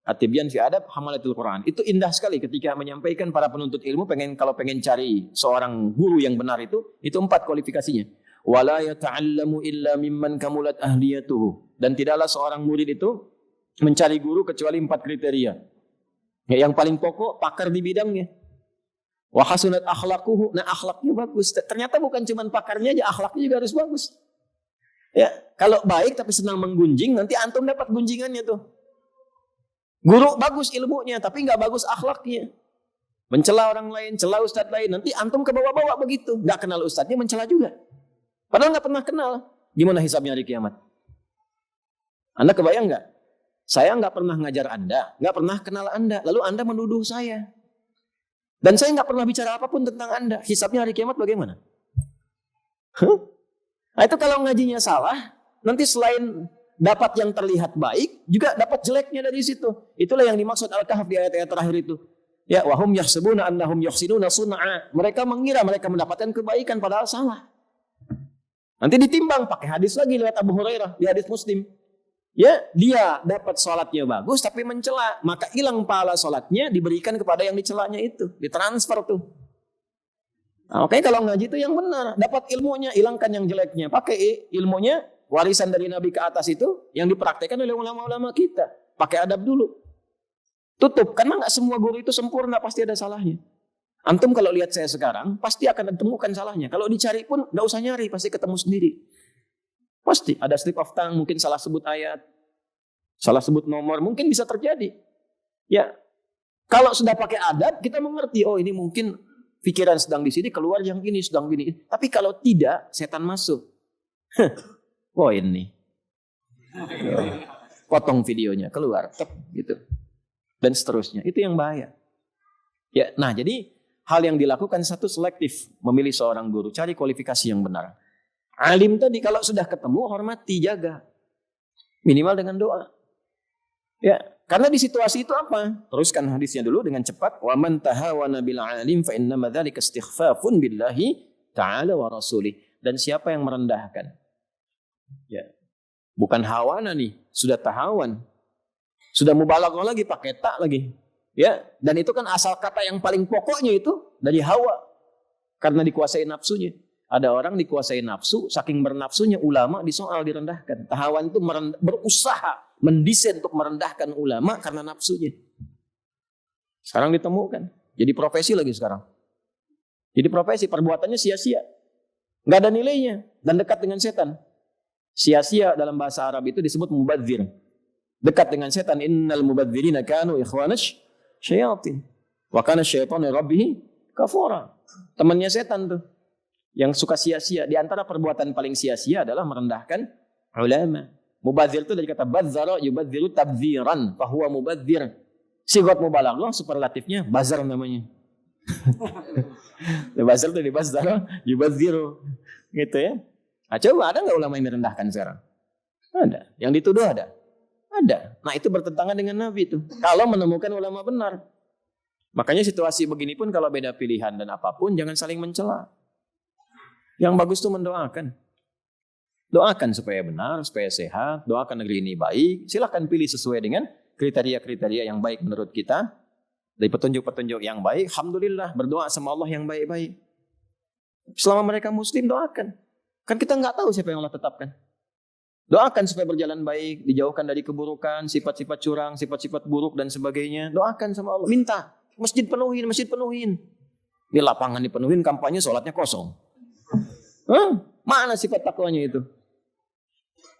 At-Tibyan fi Adab Hamalatil Quran. Itu indah sekali ketika menyampaikan para penuntut ilmu kalau pengen cari seorang guru yang benar itu 4 kualifikasinya. Wala yata'allamu illa mimman kamulat ahliyatuhu. Dan tidaklah seorang murid itu mencari guru kecuali 4 kriteria. Ya, yang paling pokok pakar di bidangnya. Wa hasunat akhlaquhu. Nah, akhlaknya bagus. Ternyata bukan cuma pakarnya aja, akhlaknya juga harus bagus. Ya, kalau baik tapi senang menggunjing, nanti antum dapat gunjingannya tuh. Guru bagus ilmunya, tapi nggak bagus akhlaknya. Mencela orang lain, cela ustadz lain, nanti antum ke bawah-bawah begitu. Nggak kenal ustadznya, mencela juga. Padahal nggak pernah kenal. Gimana hisabnya hari kiamat? Anda kebayang nggak? Saya nggak pernah ngajar Anda, nggak pernah kenal Anda, lalu Anda menuduh saya. Dan saya nggak pernah bicara apapun tentang Anda. Hisabnya hari kiamat bagaimana? Nah itu kalau ngajinya salah, nanti selain dapat yang terlihat baik, juga dapat jeleknya dari situ. Itulah yang dimaksud Al-Kahf di ayat-ayat terakhir itu. Ya, wahum yahsabuna annahum yuhsinuna sun'a. Mereka mengira mereka mendapatkan kebaikan padahal salah. Nanti ditimbang pakai hadis lagi lewat Abu Hurairah di hadis Muslim. Ya, dia dapat sholatnya bagus tapi mencela, maka hilang pahala sholatnya diberikan kepada yang dicelanya itu, ditransfer tuh. Nah, makanya kalau ngaji itu yang benar, dapat ilmunya, hilangkan yang jeleknya, pakai ilmunya warisan dari Nabi ke atas itu yang dipraktekkan oleh ulama-ulama kita. Pakai adab dulu. Tutup, karena nggak semua guru itu sempurna, pasti ada salahnya. Antum kalau lihat saya sekarang, pasti akan ditemukan salahnya. Kalau dicari pun nggak usah nyari, pasti ketemu sendiri. Pasti ada slip of tongue, mungkin salah sebut ayat, salah sebut nomor, mungkin bisa terjadi. Ya, kalau sudah pakai adab, kita mengerti, oh ini mungkin pikiran sedang di sini, keluar yang ini, sedang gini. Tapi kalau tidak, setan masuk. Oh ini. Potong videonya, keluar. Gitu. Dan seterusnya. Itu yang bahaya. Ya, nah jadi hal yang dilakukan satu selektif. Memilih seorang guru, cari kualifikasi yang benar. Alim tadi kalau sudah ketemu, hormati, jaga. Minimal dengan doa. Ya, karena di situasi itu apa? Teruskan hadisnya dulu dengan cepat. Wa man tahawana bil alim fa inna madzalika istighfafun billahi ta'ala wa rasulih. Dan siapa yang merendahkan? Ya. Bukan hawana nih, sudah tahawan. Sudah mubalaghah lagi, pakai tak lagi. Ya, dan itu kan asal kata yang paling pokoknya itu dari hawa. Karena dikuasai nafsunya. Ada orang dikuasai nafsu, saking bernafsunya ulama disoal direndahkan. Tahawan itu berusaha mendesain untuk merendahkan ulama karena nafsunya. Sekarang ditemukan. Jadi profesi lagi sekarang. Jadi profesi, perbuatannya sia-sia. Nggak ada nilainya dan dekat dengan setan. Sia-sia dalam bahasa Arab itu disebut mubadzir. Dekat dengan setan. Innal mubadzirina kanu ikhwanash syayatin. Wa kana syaitanu rabbih kafura. Temannya setan tuh. Yang suka sia-sia. Di antara perbuatan paling sia-sia adalah merendahkan ulama. Mubadzir itu dari kata badzara yubadziru tabdziran. Fahuwa mubadzir. Sigat mubalaghah superlatifnya bazar namanya. Bazar itu di badzara yubadziru. Gitu ya. Nah, coba ada nggak ulama yang direndahkan sekarang? Ada. Yang dituduh ada? Ada. Nah itu bertentangan dengan Nabi itu. Kalau menemukan ulama benar. Makanya situasi begini pun kalau beda pilihan dan apapun jangan saling mencela. Yang bagus itu mendoakan. Doakan supaya benar, supaya sehat, doakan negeri ini baik. Silahkan pilih sesuai dengan kriteria-kriteria yang baik menurut kita. Dari petunjuk-petunjuk yang baik, alhamdulillah, berdoa sama Allah yang baik-baik. Selama mereka muslim, doakan. Kan kita nggak tahu siapa yang Allah tetapkan. Doakan supaya berjalan baik, dijauhkan dari keburukan, sifat-sifat curang, sifat-sifat buruk dan sebagainya. Doakan sama Allah, minta. Masjid penuhin, masjid penuhin. Di lapangan dipenuhin, kampanye sholatnya kosong. Mana sifat takwanya itu?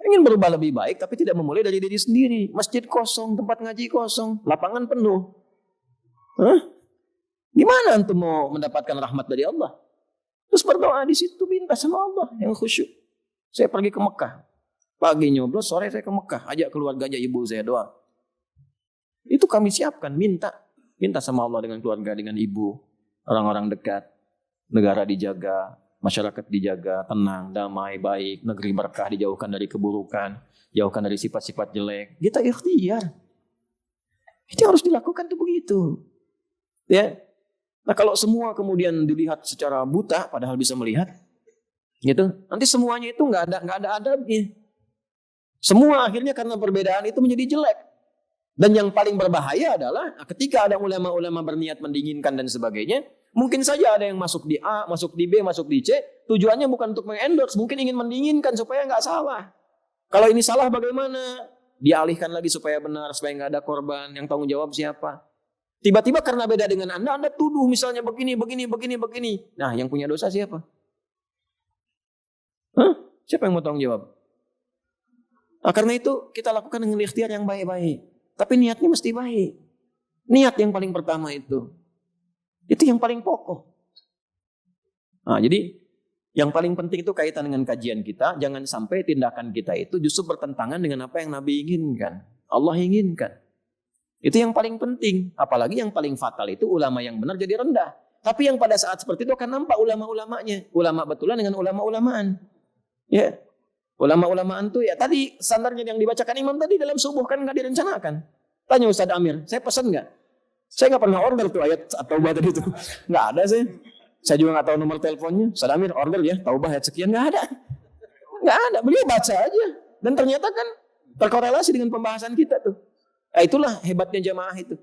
Ingin berubah lebih baik, tapi tidak memulai dari diri sendiri. Masjid kosong, tempat ngaji kosong, lapangan penuh. Gimana antum mau mendapatkan rahmat dari Allah? Terus berdoa di situ, minta sama Allah yang khusyuk. Saya pergi ke Mekah. Pagi nyoblos, sore saya ke Mekah. Ajak keluarga aja ibu saya doa. Itu kami siapkan, minta. Minta sama Allah dengan keluarga, dengan ibu. Orang-orang dekat. Negara dijaga, masyarakat dijaga, tenang, damai, baik. Negeri berkah, dijauhkan dari keburukan. Jauhkan dari sifat-sifat jelek. Kita ikhtiar. Itu harus dilakukan tuh begitu. Ya. Nah kalau semua kemudian dilihat secara buta, padahal bisa melihat. Gitu. Nanti semuanya itu nggak ada adabnya. Semua akhirnya karena perbedaan itu menjadi jelek. Dan yang paling berbahaya adalah ketika ada ulama-ulama berniat mendinginkan dan sebagainya, mungkin saja ada yang masuk di A, masuk di B, masuk di C, tujuannya bukan untuk mengendorse, mungkin ingin mendinginkan supaya nggak salah. Kalau ini salah bagaimana? Dialihkan lagi supaya benar, supaya nggak ada korban, yang tanggung jawab siapa? Tiba-tiba karena beda dengan Anda tuduh misalnya begini. Nah, yang punya dosa siapa? Siapa yang mau tanggung jawab? Nah, karena itu kita lakukan dengan ikhtiar yang baik-baik. Tapi niatnya mesti baik. Niat yang paling pertama itu. Itu yang paling pokok. Nah, jadi yang paling penting itu kaitan dengan kajian kita. Jangan sampai tindakan kita itu justru bertentangan dengan apa yang Nabi inginkan. Allah inginkan. Itu yang paling penting. Apalagi yang paling fatal itu ulama yang benar jadi rendah. Tapi yang pada saat seperti itu akan nampak ulama-ulamanya. Ulama betulan dengan ulama-ulamaan. Ya. Ulama-ulamaan tuh ya tadi standarnya yang dibacakan imam tadi dalam subuh kan nggak direncanakan. Tanya Ustaz Amir, saya pesan nggak? Saya nggak pernah order tuh ayat Taubah tadi itu, nggak ada sih. Saya juga nggak tahu nomor teleponnya. Ustaz Amir order ya Taubah ayat sekian, nggak ada. Beliau baca aja dan ternyata kan terkorelasi dengan pembahasan kita tuh. Nah, itulah hebatnya jamaah itu.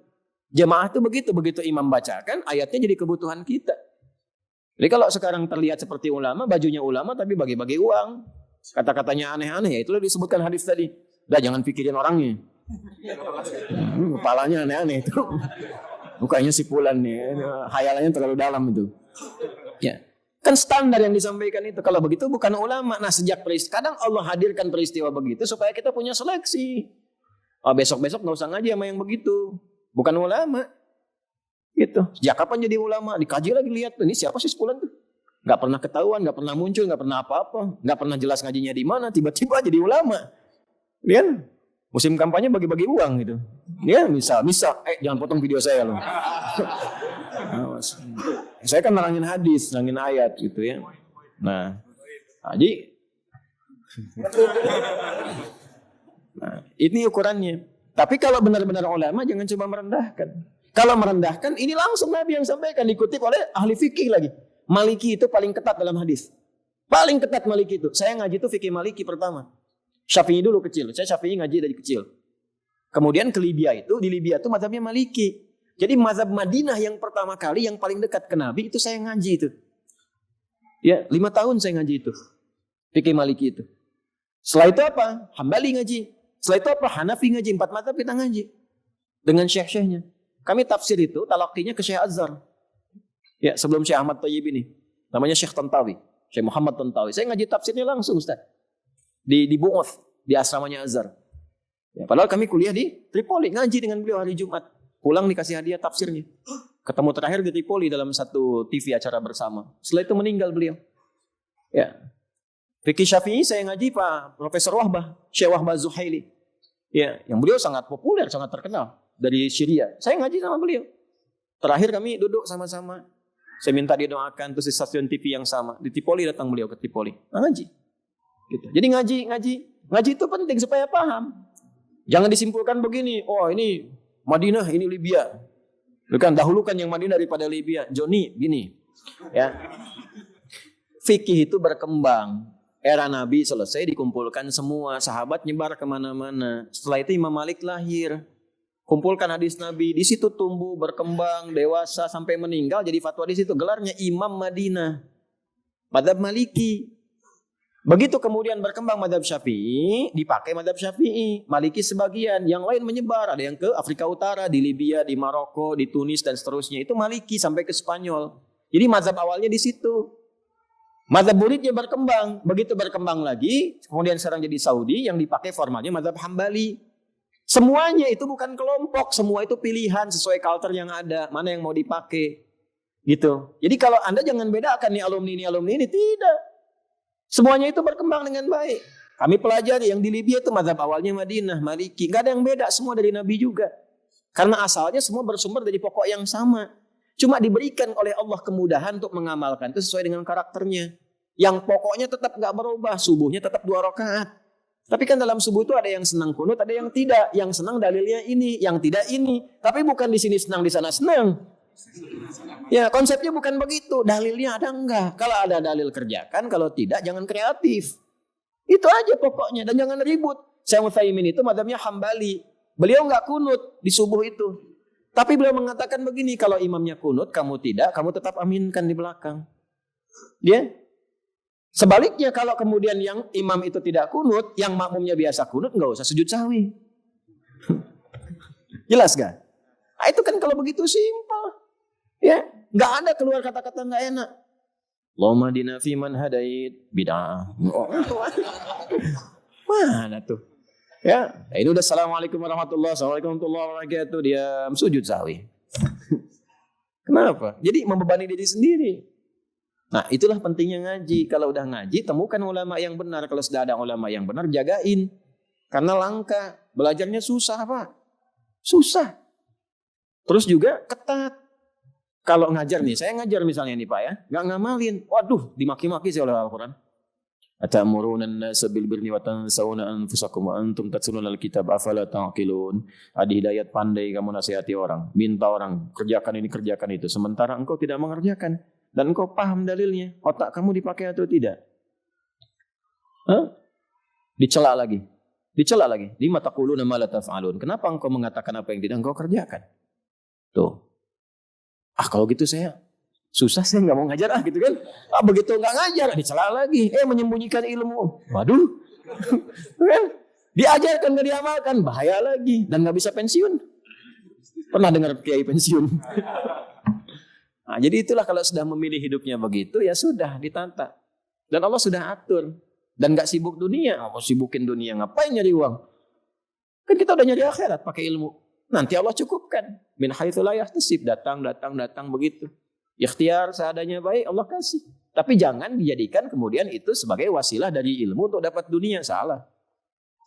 Jamaah itu begitu imam bacakan ayatnya jadi kebutuhan kita. Jadi kalau sekarang terlihat seperti ulama, bajunya ulama tapi bagi-bagi uang. Kata-katanya aneh-aneh, ya itulah disebutkan hadis tadi. Udah jangan pikirin orangnya. Kepalanya aneh-aneh itu. Mukanya sipulan nih, hayalannya terlalu dalam itu. Ya. Kan standar yang disampaikan itu. Kalau begitu bukan ulama. Nah sejak kadang Allah hadirkan peristiwa begitu supaya kita punya seleksi. Oh, besok-besok nggak usah ngaji sama yang begitu. Bukan ulama. Gitu. Sejak kapan jadi ulama? Dikaji lagi lihat ini siapa sih sepulan tuh? Gak pernah ketahuan, gak pernah muncul, gak pernah apa-apa, gak pernah jelas ngajinya di mana, tiba-tiba jadi ulama. Kan? Musim kampanye bagi-bagi uang gitu. Ya bisa, jangan potong video saya loh. Saya kan nerangin hadis, nerangin ayat gitu ya. Nah, ini ukurannya. Tapi kalau benar-benar ulama jangan coba merendahkan. Kalau merendahkan, ini langsung Nabi yang sampaikan, dikutip oleh ahli fikih lagi. Maliki itu paling ketat dalam hadis. Paling ketat Maliki itu. Saya ngaji itu fikih Maliki pertama. Syafi'i dulu kecil. Saya Syafi'i ngaji dari kecil. Kemudian ke Libya itu, di Libya itu mazhabnya Maliki. Jadi mazhab Madinah yang pertama kali yang paling dekat ke Nabi itu saya ngaji itu. Ya, 5 tahun saya ngaji itu. Fikih Maliki itu. Setelah itu apa? Hambali ngaji. Setelah itu apa? Hanafi ngaji. 4 mazhab kita ngaji. Dengan syekh-syekhnya. Kami tafsir itu, talaqinya ke Syekh Azhar. Ya, sebelum Syekh Ahmad Thayyib ini. Namanya Syekh Tantawi. Syekh Muhammad Tantawi. Saya ngaji tafsirnya langsung, Ustaz. Di Bu'oth, di asramanya Azhar. Ya, padahal kami kuliah di Tripoli. Ngaji dengan beliau hari Jumat. Pulang dikasih hadiah tafsirnya. Ketemu terakhir di Tripoli dalam satu TV acara bersama. Setelah itu meninggal beliau. Ya. Fikih Syafi'i saya ngaji Pak Profesor Wahbah. Syekh Wahbah Zuhaili. Ya, yang beliau sangat populer, sangat terkenal. Dari Syria. Saya ngaji sama beliau. Terakhir kami duduk sama-sama. Saya minta dia doakan, terus di stasiun TV yang sama. Di Tripoli datang beliau ke Tripoli. Ngaji. Gitu. Jadi ngaji itu penting supaya paham. Jangan disimpulkan begini, oh ini Madinah, ini Libya. Bukan, dahulukan yang Madinah daripada Libya. Joni, gini. Ya. Fikih itu berkembang. Era Nabi selesai, dikumpulkan semua. Sahabat nyebar kemana-mana. Setelah itu Imam Malik lahir. Kumpulkan hadis Nabi. Di situ tumbuh, berkembang, dewasa, sampai meninggal. Jadi fatwa di situ. Gelarnya Imam Madinah. Madzhab Maliki. Begitu kemudian berkembang madzhab Syafi'i, dipakai madzhab Syafi'i. Maliki sebagian. Yang lain menyebar. Ada yang ke Afrika Utara, di Libya, di Maroko, di Tunis, dan seterusnya. Itu Maliki sampai ke Spanyol. Jadi madzhab awalnya di situ. Mazhab muridnya berkembang, begitu berkembang lagi, kemudian sekarang jadi Saudi, yang dipakai formalnya mazhab Hambali. Semuanya itu bukan kelompok, semua itu pilihan sesuai culture yang ada, mana yang mau dipakai. Gitu. Jadi kalau Anda jangan bedakan nih alumni ini, tidak. Semuanya itu berkembang dengan baik. Kami pelajari yang di Libya itu mazhab awalnya Madinah, Maliki, nggak ada yang beda, semua dari Nabi juga. Karena asalnya semua bersumber dari pokok yang sama. Cuma diberikan oleh Allah kemudahan untuk mengamalkan itu sesuai dengan karakternya. Yang pokoknya tetap gak berubah, subuhnya tetap 2 rakaat. Tapi kan dalam subuh itu ada yang senang kunut, ada yang tidak. Yang senang dalilnya ini, yang tidak ini. Tapi bukan di sini senang, di sana senang. Ya, konsepnya bukan begitu. Dalilnya ada enggak? Kalau ada dalil kerjakan, kalau tidak jangan kreatif. Itu aja pokoknya, dan jangan ribut. Syekh Utsaimin itu mazhabnya Hambali. Beliau enggak kunut di subuh itu. Tapi beliau mengatakan begini, kalau imamnya kunut, kamu tidak, kamu tetap aminkan di belakang. Ya. Sebaliknya kalau kemudian yang imam itu tidak kunut, yang makmumnya biasa kunut, nggak usah sujud sahwi. Jelas gak? Nah, itu kan kalau begitu simpel. Ya, nggak ada keluar kata-kata nggak enak. Allahumma hdina fiman hadait, bid'ah. Mana tuh? Ya, ini udah assalamualaikum warahmatullahi wabarakatuh, dia sujud sahwi. Kenapa? Jadi membebani diri sendiri. Nah, itulah pentingnya ngaji. Kalau udah ngaji, temukan ulama yang benar. Kalau sudah ada ulama yang benar, jagain. Karena langka. Belajarnya susah, Pak. Susah. Terus juga ketat. Kalau ngajar nih, saya ngajar misalnya nih Pak ya, nggak ngamalin. Waduh, dimaki-maki sih oleh Al-Quran. Atamuruna an-nasa bil birri wa tansawna anfusakum wa antum tatluna al-kitab afala ta'qilun. Ada hidayat, pandai kamu nasihati orang, minta orang kerjakan ini kerjakan itu, sementara engkau tidak mengerjakan. Dan engkau paham dalilnya, otak kamu dipakai atau tidak? Dicela lagi. Lima taquluna ma la taf'alun. Kenapa engkau mengatakan apa yang tidak engkau kerjakan? Tuh. Kalau gitu saya susah, saya nggak mau ngajar gitu kan. Begitu nggak ngajar, dicela lagi. Menyembunyikan ilmu. Waduh. Kan? Diajarkan nggak diamalkan, bahaya lagi. Dan nggak bisa pensiun. Pernah dengar kiai pensiun? Nah, jadi itulah kalau sudah memilih hidupnya begitu, ya sudah ditata. Dan Allah sudah atur. Dan gak sibuk dunia. Mau sibukin dunia, ngapain nyari uang? Kan kita udah nyari akhirat pakai ilmu. Nanti Allah cukupkan. Min haitsu la yahtasib, datang begitu. Ikhtiar seadanya baik, Allah kasih. Tapi jangan dijadikan kemudian itu sebagai wasilah dari ilmu untuk dapat dunia. Salah.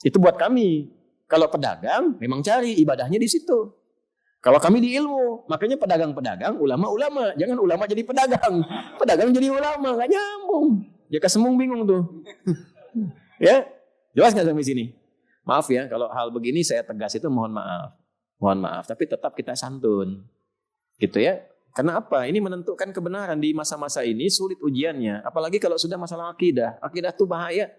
Itu buat kami. Kalau pedagang, memang cari ibadahnya di situ. Kalau kami di ilmu, makanya pedagang-pedagang, ulama-ulama. Jangan ulama jadi pedagang. Pedagang jadi ulama, gak nyambung. Ya kesembung bingung tuh. Ya, jelas gak sampai sini? Maaf ya, kalau hal begini saya tegas itu mohon maaf. Mohon maaf, tapi tetap kita santun. Gitu ya. Karena apa? Ini menentukan kebenaran di masa-masa ini sulit ujiannya. Apalagi kalau sudah masalah akidah. Akidah tuh bahaya.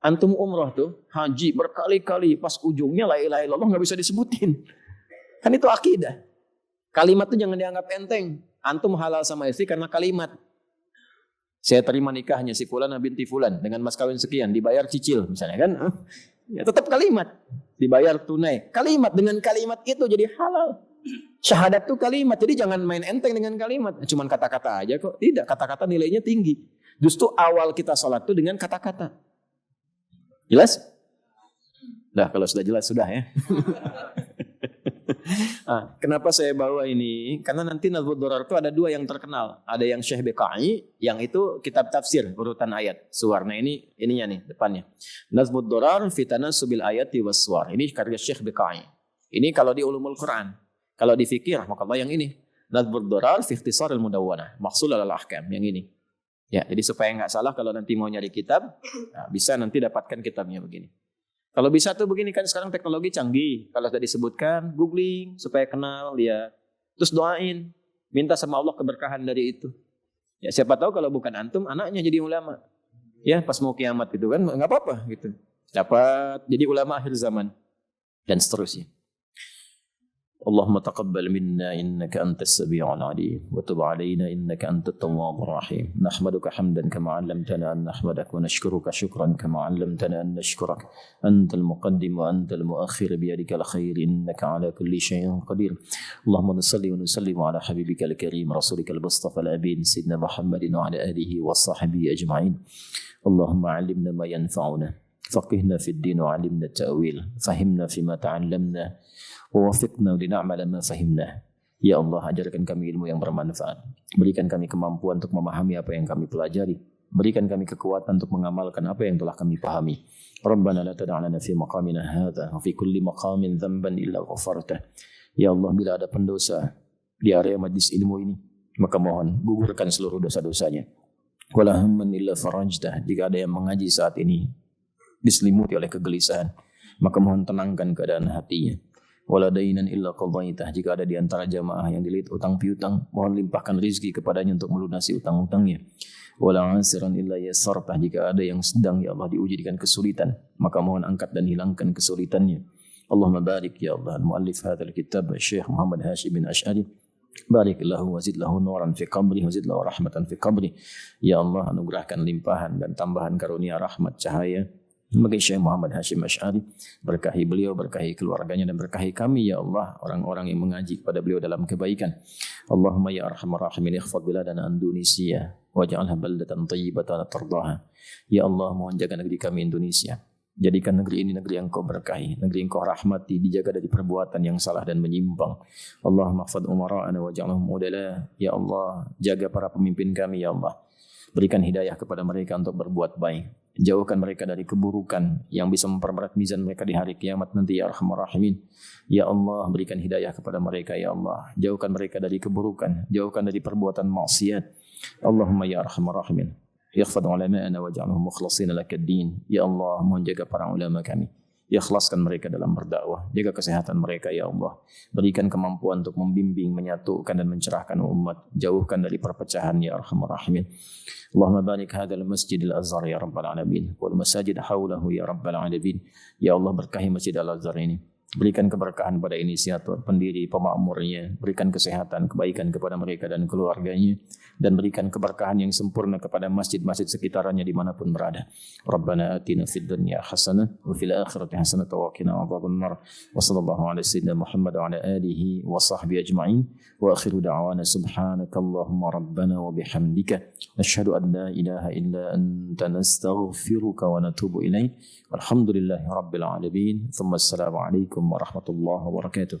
Antum umroh tuh, haji berkali-kali. Pas ujungnya la ilaha illallah gak bisa disebutin. Kan itu akidah. Kalimat itu jangan dianggap enteng. Antum halal sama istri karena kalimat. Saya terima nikahnya si Fulan binti Fulan dengan mas kawin sekian, dibayar cicil misalnya kan. Ya tetap kalimat. Dibayar tunai. Kalimat, dengan kalimat itu jadi halal. Syahadat itu kalimat. Jadi jangan main enteng dengan kalimat. Cuman kata-kata aja kok. Tidak, kata-kata nilainya tinggi. Justru awal kita sholat itu dengan kata-kata. Jelas? Nah, kalau sudah jelas sudah ya. Kenapa saya bawa ini? Karena nanti Nazmud Durar itu ada 2 yang terkenal. Ada yang Syekh Biqai, yang itu kitab tafsir urutan ayat. Suwarna ininya nih depannya. Nazmud Durar fi tanasubil ayati was suwar. Ini karya Syekh Biqai. Ini kalau di ulumul Quran. Kalau di fikih rahmatullah yang ini. Nazmud Durar fi ikhtisaril mudawwanah. Mahsul alal ahkam yang ini. Ya, jadi supaya enggak salah kalau nanti mau nyari kitab, bisa nanti dapatkan kitabnya begini. Kalau bisa tuh begini, kan sekarang teknologi canggih. Kalau sudah disebutkan, googling supaya kenal, lihat. Terus doain, minta sama Allah keberkahan dari itu. Ya siapa tahu kalau bukan antum, anaknya jadi ulama. Ya, pas mau kiamat gitu kan, nggak apa-apa gitu. Dapat jadi ulama akhir zaman dan seterusnya. اللهم تقبل منا إنك أنت السميع العليم وتب علينا إنك أنت التواب الرحيم نحمدك حمدا كما علمتنا أن نحمدك ونشكرك شكرا كما علمتنا أن نشكرك أنت المقدم وأنت المؤخر بيدك الخير إنك على كل شيء قدير اللهم نصلي ونسلم على حبيبك الكريم رسولك المصطفى الأمين سيدنا محمد وعلى آله وصحبه أجمعين اللهم علمنا ما ينفعنا فقهنا في الدين وعلمنا التأويل فهمنا فيما تعلمنا ووفقنا لنعمل ما فهمنا. Ya Allah, ajarkan kami ilmu yang bermanfaat. Berikan kami kemampuan untuk memahami apa yang kami pelajari. Berikan kami kekuatan untuk mengamalkan apa yang telah kami pahami. Rabbana la tad'alana fi maqamina hadha wa fi kulli maqamin dhanban illa ghafartah. Ya Allah, bila ada pendosa di area majlis ilmu ini, maka mohon gugurkan seluruh dosa-dosanya. Wala hamman illa farajtah. Jika ada yang mengaji saat ini diselimuti oleh kegelisahan, maka mohon tenangkan keadaan hatinya. Wala dainan illa qadaitah. Jika ada di antara jamaah yang dililit utang piutang, mohon limpahkan rizki kepadanya untuk melunasi utang-utangnya. Wala asiran illa yassartah. Jika ada yang sedang ya Allah diuji dengan kesulitan, maka mohon angkat dan hilangkan kesulitannya. Allahumma barik ya Allah muallif hadzal kitab Syekh Muhammad Hashim bin Asy'ari. Barik lahu wazid lahu nuran fi qabri wazid lahu rahmatan fi qabri. Ya Allah, anugerahkan limpahan dan tambahan karunia rahmat cahaya bagi Syekh Muhammad Hashim Asy'ari. Berkahi beliau, berkahi keluarganya, dan berkahi kami ya Allah, orang-orang yang mengaji kepada beliau dalam kebaikan. Allahumma ya arhamar rahimin ikhfad biladana Indonesia waj'alha baldatan thayyibatan tardaha. Ya Allah, mohon jaga negeri kami Indonesia. Jadikan negeri ini negeri yang Kau berkahi, negeri yang Kau rahmati, dijaga dari perbuatan yang salah dan menyimpang. Allahumma ihfad umara'ana waj'alhum udala. Ya Allah, jaga para pemimpin kami ya Allah. Berikan hidayah kepada mereka untuk berbuat baik. Jauhkan mereka dari keburukan yang bisa memperberat mizan mereka di hari kiamat nanti ya Arhamar Rahimin. Ya Allah, berikan hidayah kepada mereka ya Allah. Jauhkan mereka dari keburukan, jauhkan dari perbuatan maksiat. Allahumma ya Arhamar Rahimin. Ikhfad ulama'ana waj'alhum mukhlashina lakad-din. Ya Allah, mohon jaga para ulama kami. Ikhlaskan mereka dalam berdakwah. Jaga kesehatan mereka ya Allah. Berikan kemampuan untuk membimbing, menyatukan dan mencerahkan umat. Jauhkan dari perpecahan ya Arhamar Rahimin. Allahumma barik hadzal masjidil azhar ya rabbal alamin wal masajid haulahu ya rabbal alamin. Ya Allah, berkahi Masjid Al-Azhar ini. Berikan keberkahan pada inisiator, pendiri, pemakmurnya. Berikan kesehatan, kebaikan kepada mereka dan keluarganya. Dan berikan keberkahan yang sempurna kepada masjid-masjid sekitarannya dimanapun berada. Rabbana atina fid dunya hasanah wa fil akhirati hasanah wa qina adzabannar. Wa sallallahu ala sayyidina Muhammad wa ala alihi wa sahbihi ajma'in. Wa akhiru da'wana subhanakallahumma rabbana wa bihamdika nashhadu an la ilaha illa anta nastaghfiruka wa natubu ilaik. Walhamdulillahi rabbil alamin. Thumma assalamu alaikum warahmatullahi wabarakatuh.